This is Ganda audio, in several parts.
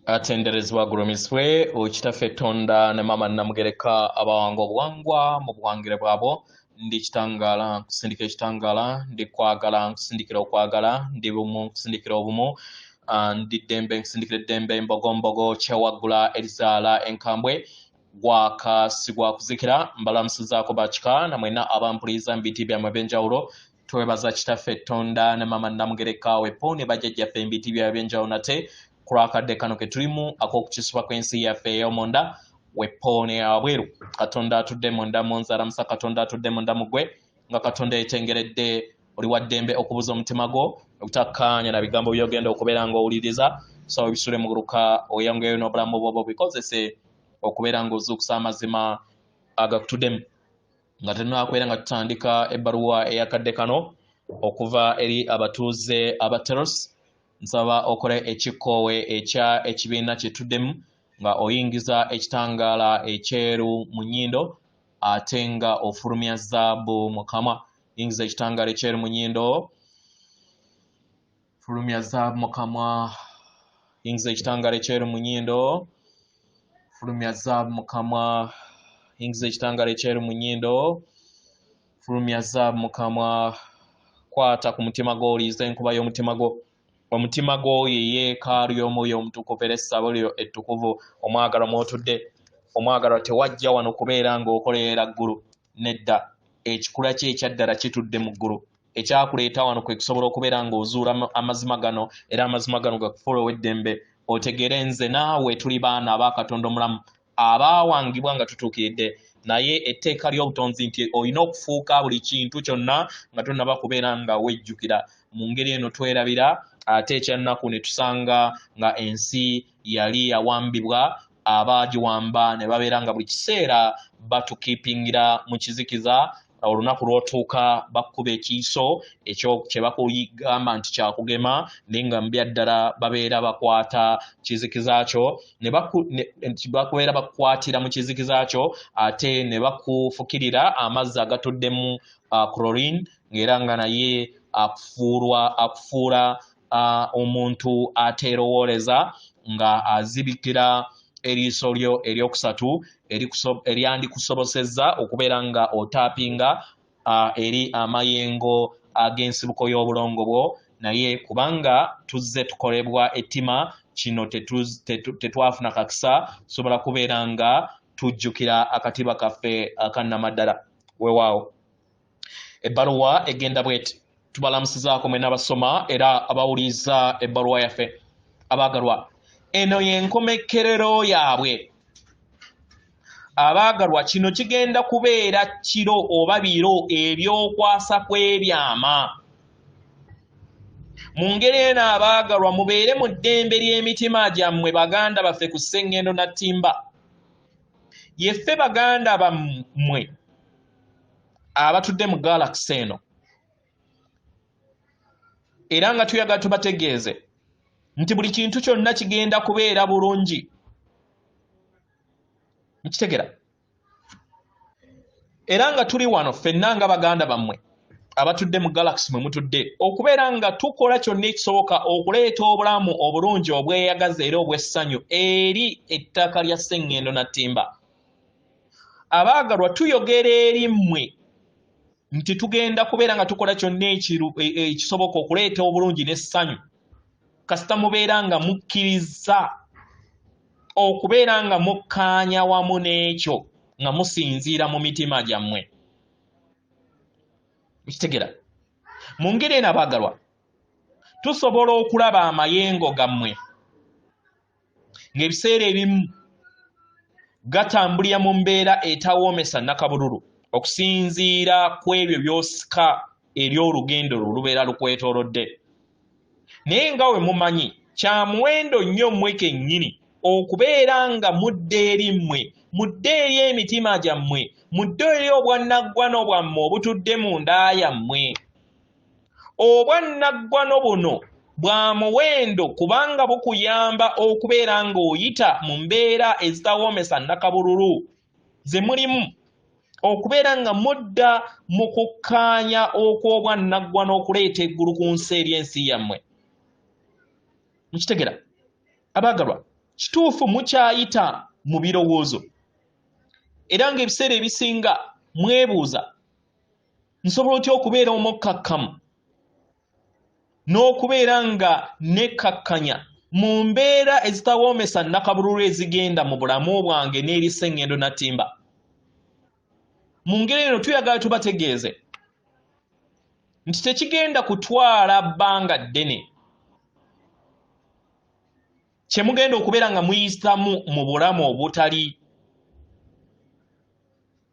atenderezebwa gurumiswe okitaffe Tonda ne mama Namugereka abawanga obuwangwa mu buwangire bwabo ndi kitangala nkusindika ekitangala ndi kwagala nkusindikira okwagala ndi bumu nkusindikira obumu ndi dembe nkusindikira eddembe mbogombogo kyewaggula erizaala enkambwe gwaka sigwa kuzikira mbalamusizaako bakika namwena abampuliza mbiti byamwe ebyenjawulo twebaza kitaffe Tonda ne mama Namugereka wepo ne bajjajjaffe mbiti byabwe ebyenjawulo nate kurakadde kano ke tulimu ak'okukisuba kw'ensi yaffe ey'omonda wepoone abweru Katonda atudde monda mu nzalamusa Katonda atudde monda mu ggwe nga Katonda yetengeredde oli wa ddembe okubuza omutima gwo obutakkaanya na bigambo by'ogenda okubeera ng'owuliriza so bisule mu guluka oyangeyo n'obulamu bwobwo bikozese okubeera ng'ozuukusa amazima agakutuddemu nga tennakubeera nga tutandika ebbaluwa eyakadde kano okuva eri abatuuze aba Teros nsaba okole ekikoowe ekya ekibiina kye tuddemu nga oyingiza ekitangaala ekyeru mu nnyindo ate nga ofulumya zaabu mu kamwa yingiza ekitangaala ekyeru mu nnyindo fulumya zaabu mu kamwa yingiza ekitangaala ekyeru mu nnyindo fulumya zaabu mu kamwa yingiza ekitangaala ekyeru mu nnyindo fulumya zaabu mu kamwa kwata ku mutima gwo oliiza enkuba y'omutima gwo omutima gwo ye yeekaalu y'omwoyo omutukuvu era essabo lyo ettukuvu omwagalwa mw'otudde omwagalwa tewajja wano kubeera ng'okolerera ggulu nedda ekikula kye ekyaddala kitudde mu ggulu ekyakuleeta wano kwe kusobola okubeera ng'ozuula amazima gano era amazima gano gakufuula ow'eddembe otegeere nze naawe tuli baana aba Katonda omulamu abaawangibwa nga tutuukiridde naye etteeka ly'obutonzi nti olina okufuuka buli kintu kyonna nga tonnaba kubeera nga wejjukira mu ngeri eno twerabira ate ekyannaku ne tusanga nga ensi yali yawambibwa abaagiwamba ne babeera nga buli kiseera batukiipingira mu kizikiza olunaku lw'otuuka bakkuba ekiiso ekyo kye bakugamba nti kyakugema naye nga mu byaddala babeera bakwata kizikiza kyo bakubeera bakukwatira mu kizikiza kyo ate ne bakufukirira amazzi agatuddemu chlorine ng'era nga naye akufuula omuntu ateerowooleza nga azibikira eriiso lyo eryokusatu eryandikusobosezza okubeera nga otaapinga eri amayengo ag'ensibuko y'obulongo bwo naye kubanga tuzze tukolebwa ettima kino tetwafuna kakisa tusobola kubeera nga tujjukira akatiba kaffe akannamaddala weewaawo ebbaluwa egenda bweti tubalamusizaako mwena abasoma era abawuliza ebbaluwa yaffe abaagalwa eno y'enkomekerero yaabwe abaagalwa kino kigenda kubeera kiro oba biro eby'okwasa kw'ebyama mu ngeri eno abaagalwa mubeere mu ddembe ly'emitima gyammwe baganda baffe ku Ssengendo Nattimba yeffe baganda bammwe abatudde mu galaxy eno era nga tuyagala tubategeeze nti buli kintu kyonna kigenda kubeera bulungi mukitegera era nga tuli wano ffenna nga baganda bammwe abatudde mu galaxy mwe mutudde okubeera nga tukola kyonna ekisoboka okuleeta obulamu obulungi obweyagaza era obw'essanyu eri ettaka lya Ssengendo Nattimba abaagalwa tuyogera eri mmwe nti tugenda kubeera nga tukola kyonna ekisoboka okuleeta obulungi n'essanyu kasita mubeera nga mukkiriza okubeera nga mukkaanya wamu n'ekyo nga musinziira mu mitima gyammwe mukitegera mu ngeri eno abaagalwa tusobola okulaba amayengo gammwe ng'ebiseera ebimu gatambulira mu mbeera etawoomesa nnakabululu okusinziira ku ebyo by'osika eri olugendo lwo lubeera lukwetoolodde naye nga we mumanyi kya muwendo nnyo mmwe kennyini okubeera nga mudde eri mmwe mudde eri emitima gyammwe mudde eri obwannaggwano bwammwe obutudde mu nda yammwe obwannaggwano buno bwa muwendo kubanga bukuyamba okubeera ng'oyita mu mbeera ezitawoomesa nnakabululu ze mulimu okubeera nga mudda mu kukkaanya okw'obwannaggwano okuleeta eggulu ku nsi eri ensi yammwe mukitegera abaagalwa kituufu mukyayita mu birowoozo era ng'ebiseera ebisinga mwebuuza nsobola otya okubeera omukkakkamu n'okubeera nga nekkakkanya mu mbeera ezitawoomesa nnakabululu ezigenda mu bulamu bwange n'eri Sseŋŋendo Natimba. Mu ngeri eno tuyagala tubategeeze nti tekigenda kutwala bbanga ddene kye mugenda okubeera nga muyitamu mu bulamu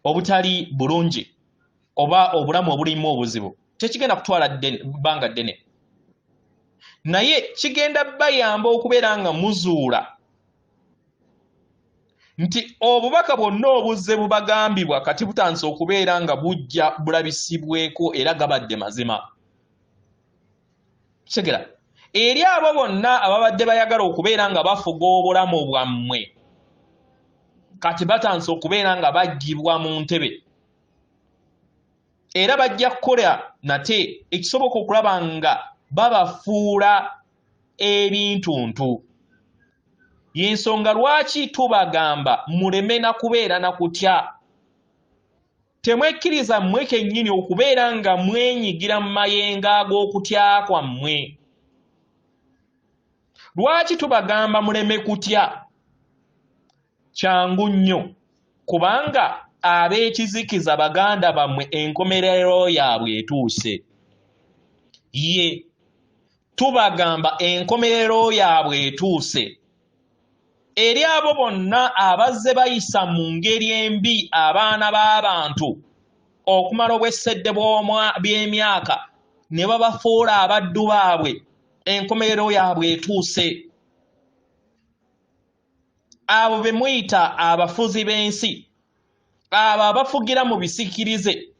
obutali bulungi oba obulamu obulimu obuzibu, tekigenda kutwala bbanga ddene, naye kigenda bayamba okubeera nga muzuula nti obubaka bwonna obuzze bubagambibwa kati butandise okubeera nga bujja bulabisibweko era gabadde mazima. Kitegeera eri abo bonna ababadde bayagala okubeera nga bafuga obulamu bwammwe kati batandise okubeera nga baggibwa mu ntebe era bajja kukola nate ekisoboka okulaba nga babafuula ebintuntu. Y'ensonga lwaki tubagamba muleme na kubeera na kutya. Temwekkiriza mmwe kennyini okubeera nga mwenyigira mu mayengo ag'okutya kwammwe. Lwaki tubagamba muleme kutya? Kyangu nnyo kubanga ab'ekizikiza baganda bammwe enkomerero yaabwe etuuse. Ye tubagamba enkomerero yaabwe etuuse. Eri abo bonna abazze bayisa mu ngeri embi abaana b'abantu okumala obwessedde by'emyaka ne babafuula abaddu baabwe, enkomerero yaabwe etuuse. Abo be muyita abafuzi b'ensi, abo abafugira mu bisikirize.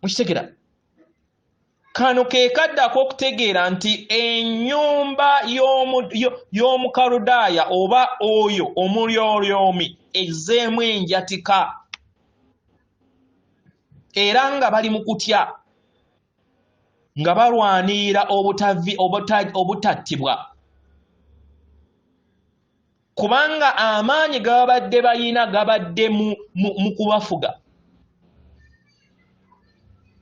Mukitegera? Kano ke kadde ak'okutegeera nti ennyumba y'Omukaludaaya oba oyo omulyoolyomi ezzeemu enjatika era nga bali mu kutya nga balwanirira obutattibwa kubanga amaanyi gabadde bayina gabadde mu kubafuga.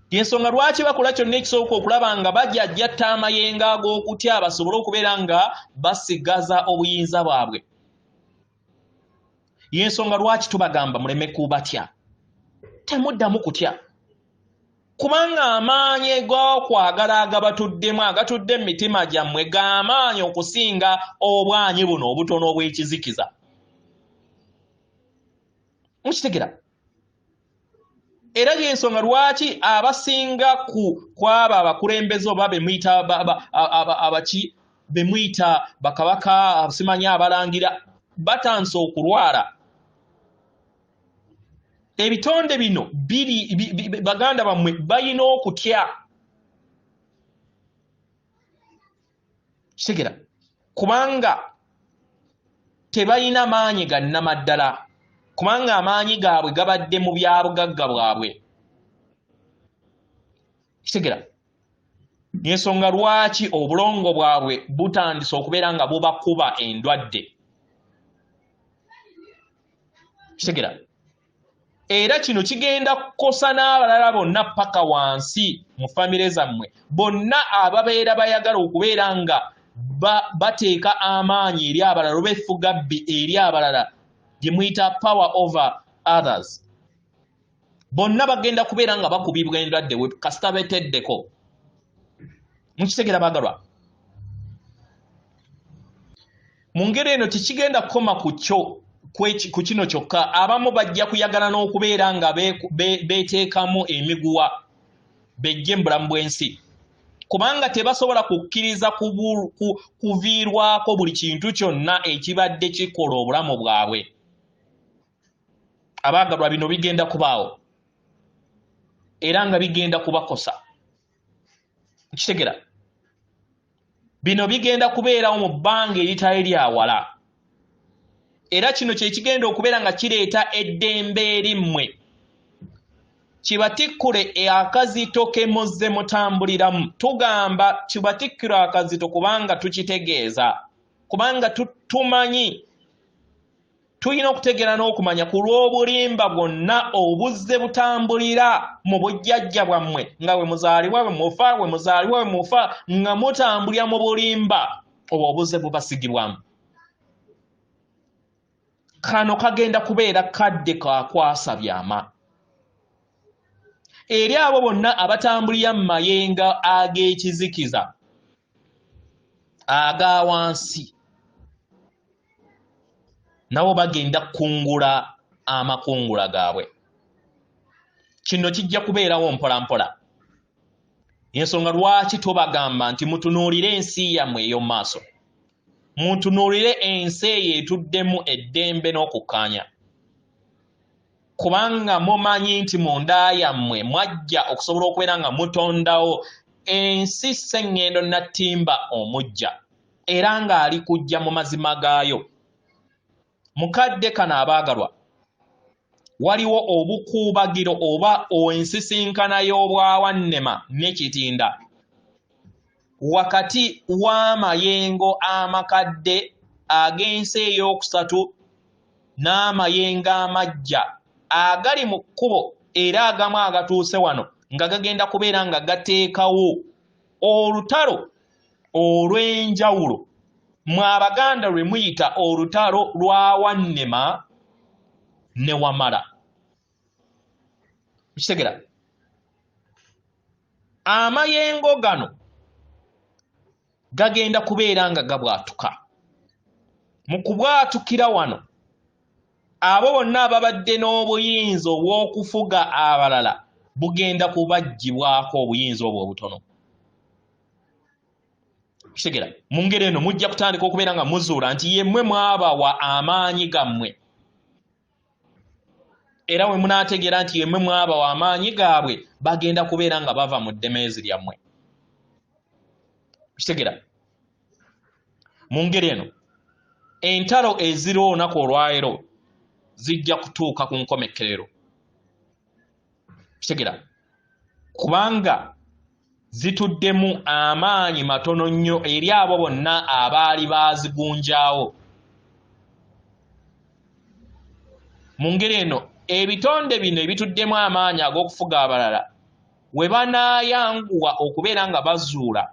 Y'ensonga lwaki bakola kyonna ekisoboka okulaba nga bajjajjatta amayengo ag'okutya basobole okubeera nga basigaza obuyinza bwabwe. Y'ensonga lwaki tubagamba muleme kubatya. Temuddamu kutya kubanga amaanyi g'okwagala agabatuddemu agatudde mu mitima gyammwe g'amaanyi okusinga obwanyi buno obutono obw'ekizikiza. Mukitegera? Era y'ensonga lwaki abasinga kwabo abakulembeze oba bemuyita bemuyita bakabaka simanyi abalangira batandise okulwala. Ebitonde bino baganda bammwe balina okutya. Kitegera? Kubanga tebalina maanyi ga nnamaddala. Kubanga amaanyi gaabwe gabadde mu byabugagga bwabwe. Kitegera? Y'ensonga lwaki obulongo bwabwe butandise okubeera nga bubakuba endwadde. Kitegera? Era kino kigenda kukosa n'abalala bonna paka wansi mu famire zammwe bonna ababeera bayagala okubeera nga bateeka amaanyi eri abalala obefuga eri abalala gye muyita power over others. Bonna bagenda kubeera nga bakubibwa endwadde kasita beteddeko. Mukitegera bagalwa? Mu ngeri eno tekigenda kukoma ku kino kyokka. Abamu bajja kuyagala n'okubeera nga beteekamu emiguwa bejje mu bulamu bw'ensi kubanga tebasobola kukkiriza kuviirwako buli kintu kyonna ekibadde kikola obulamu bwabwe. Abaagalwa bino bigenda kubaawo era nga bigenda kubakosa. Kitegera? Bino bigenda kubeerawo mu bbanga eritali lyawala era kino kye kigenda okubeera nga kireeta eddembe erimmwe. Kibatikkule akazito ke muzze mutambuliramu. Tugamba kibatikkule akazito kubanga tukitegeeza kubanga tumanyi tulina okutegeera n'okumanya ku lw'obulimba bwonna obuzze butambulira mu bujjajja bwammwe nga bwe muzaalibwa bwe mufa bwe muzaalibwa bwe mufa nga mutambulira mu bulimba obwo obuzze bubasigibwamu. Kano kagenda kubeera kadde kakwasa byama eri abo bonna abatambulira mu mayenga ag'ekizikiza aga wansi. Nabo bagenda kungula amakungula gaabwe. Kino kijja kubeerawo mpola mpola. Ensonga lwaki tubagamba nti mutunuulire ensi yammwe ey'omu maaso, mutunuulire ensi eyo etuddemu eddembe n'okukkaanya, kubanga mumanyi nti munda yammwe mwajja okusobola okubeera nga mutondawo ensi Sseŋŋendo Nattimba omujja era ng'ali kujja mu mazima gaayo. Mukadde kano abaagalwa, waliwo obukuubagiro oba ensisinkana y'obwawannema n'ekitinda wakati w'amayengo amakadde ag'ensi ey'okusatu n'amayengo amaggya agali mu kkubo era agamu agatuuse wano nga gagenda kubeera nga gateekawo olutalo olw'enjawulo mwe Abaganda lwe muyita olutalo lwa Wannema ne Wamala. Kitegera amayengo gano gagenda kubeera nga gabwatuka. Mu kubwatukira wano abo bonna ababadde n'obuyinza obw'okufuga abalala bugenda kubaggyibwako obuyinza obwo obutono. Kitegera mu ngeri eno mujja kutandika okubeera nga muzuula nti yemmwe mwabawa amaanyi gammwe era we munaategeera nti yemmwe mwabawa amaanyi gaabwe bagenda kubeera nga bava mu ddemeezi lyammwe. Kitegera mu ngeri eno entalo eziriwo olunaku olwaleero zijja kutuuka ku nkomekkerero. Kitegera kubanga zituddemu amaanyi matono nnyo eri abo bonna abaali baazigunjaawo. Mu ngeri eno ebitonde bino ebituddemu amaanyi ag'okufuga abalala we banaayanguwa okubeera nga bazuula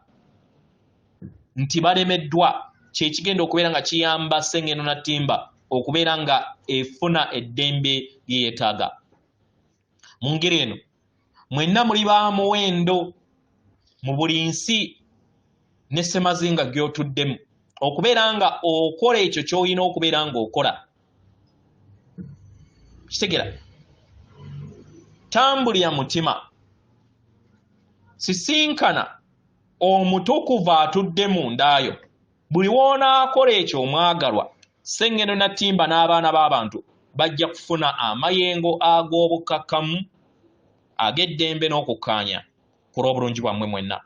nti balemeddwa, kye kigenda okubeera nga kiyamba Sseŋŋendo Nattimba okubeera nga efuna eddembe lye yeetaaga. Mu ngeri eno mwenna muli ba muwendo mu buli nsi ne ssemazinga gy'otuddemu okubeera nga okola ekyo ky'olina okubeera ng'okola. Kitegera tambulira mutima, sisinkana omutukuvu atudde mundaayo. Buli w'onaakola ekyo omwagalwa, Sseŋŋendo Nattimba n'abaana b'abantu bajja kufuna amayengo ag'obukakkamu ag'eddembe n'okukkaanya ku lw'obulungi bwammwe mwenna.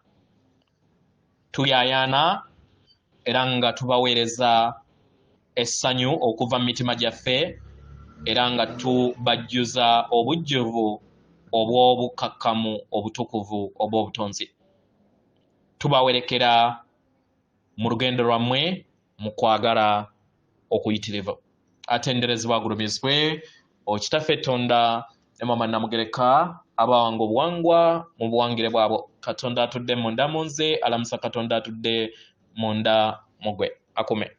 Tuyaayaana era nga tubaweereza essanyu okuva mu mitima gyaffe era nga tubajjuza obujjuvu obw'obukakkamu obutukuvu obw'obutonzi. Tubawerekera mu lugendo lwammwe mu kwagala okuyitirivu. Atenderezebwa agulumizibwe Okitaffe Tonda ne Mama Namugereka abawanga obuwangwa mu buwangire bwabo. Katonda atudde munda mu nze, alamusa Katonda atudde munda mu gwe. Akume.